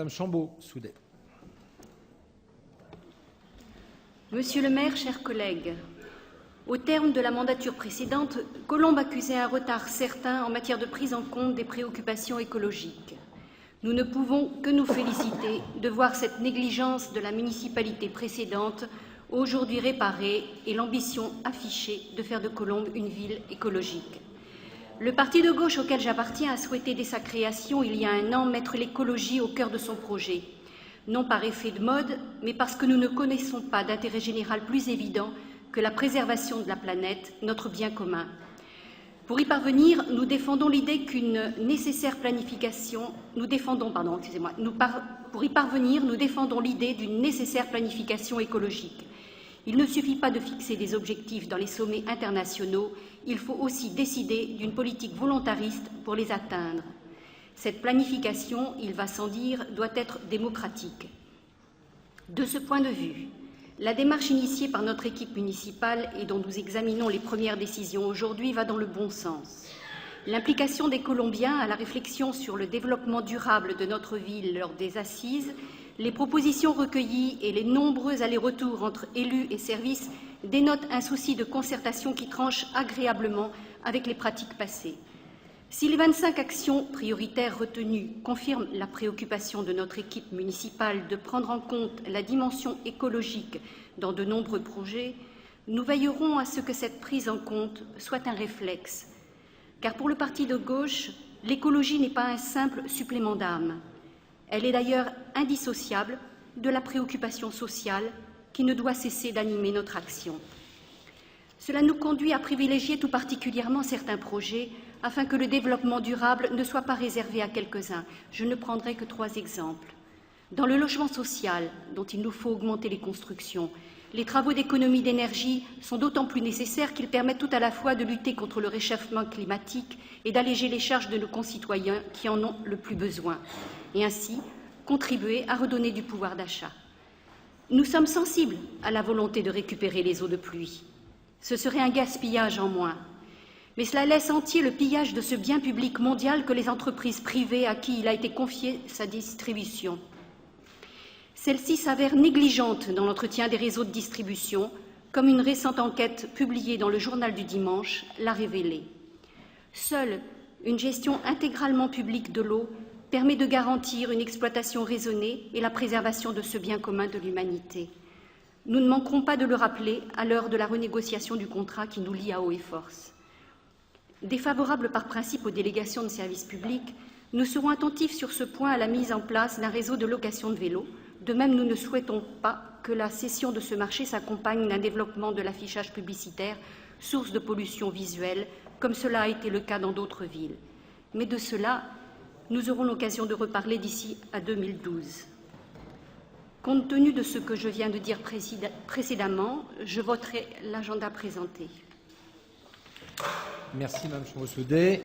Madame Chambaud-Soudet. Monsieur le maire, chers collègues, au terme de la mandature précédente, Colombes accusait un retard certain en matière de prise en compte des préoccupations écologiques. Nous ne pouvons que nous féliciter de voir cette négligence de la municipalité précédente aujourd'hui réparée et l'ambition affichée de faire de Colombes une ville écologique. Le parti de gauche auquel j'appartiens a souhaité dès sa création, il y a un an, mettre l'écologie au cœur de son projet. Non par effet de mode, mais parce que nous ne connaissons pas d'intérêt général plus évident que la préservation de la planète, notre bien commun. Pour y parvenir, nous défendons l'idée qu'une nécessaire planification, pour y parvenir, nous défendons l'idée d'une nécessaire planification écologique. Il ne suffit pas de fixer des objectifs dans les sommets internationaux, il faut aussi décider d'une politique volontariste pour les atteindre. Cette planification, il va sans dire, doit être démocratique. De ce point de vue, la démarche initiée par notre équipe municipale et dont nous examinons les premières décisions aujourd'hui va dans le bon sens. L'implication des Colombiens à la réflexion sur le développement durable de notre ville lors des assises, les propositions recueillies et les nombreux allers-retours entre élus et services dénotent un souci de concertation qui tranche agréablement avec les pratiques passées. Si les 25 actions prioritaires retenues confirment la préoccupation de notre équipe municipale de prendre en compte la dimension écologique dans de nombreux projets, nous veillerons à ce que cette prise en compte soit un réflexe. Car pour le parti de gauche, l'écologie n'est pas un simple supplément d'âme. Elle est d'ailleurs indissociable de la préoccupation sociale qui ne doit cesser d'animer notre action. Cela nous conduit à privilégier tout particulièrement certains projets afin que le développement durable ne soit pas réservé à quelques-uns. Je ne prendrai que 3 exemples. Dans le logement social, dont il nous faut augmenter les constructions, les travaux d'économie d'énergie sont d'autant plus nécessaires qu'ils permettent tout à la fois de lutter contre le réchauffement climatique et d'alléger les charges de nos concitoyens qui en ont le plus besoin, et ainsi contribuer à redonner du pouvoir d'achat. Nous sommes sensibles à la volonté de récupérer les eaux de pluie. Ce serait un gaspillage en moins. Mais cela laisse entier le pillage de ce bien public mondial que les entreprises privées à qui il a été confié sa distribution. Celle-ci s'avère négligente dans l'entretien des réseaux de distribution, comme une récente enquête publiée dans le journal du dimanche l'a révélé. Seule une gestion intégralement publique de l'eau permet de garantir une exploitation raisonnée et la préservation de ce bien commun de l'humanité. Nous ne manquerons pas de le rappeler à l'heure de la renégociation du contrat qui nous lie à eau et force. Défavorables par principe aux délégations de services publics, nous serons attentifs sur ce point à la mise en place d'un réseau de location de vélos. De même, nous ne souhaitons pas que la cession de ce marché s'accompagne d'un développement de l'affichage publicitaire, source de pollution visuelle, comme cela a été le cas dans d'autres villes. Mais de cela, nous aurons l'occasion de reparler d'ici à 2012. Compte tenu de ce que je viens de dire précédemment, je voterai l'agenda présenté. Merci, Madame Chambaud-Soudet.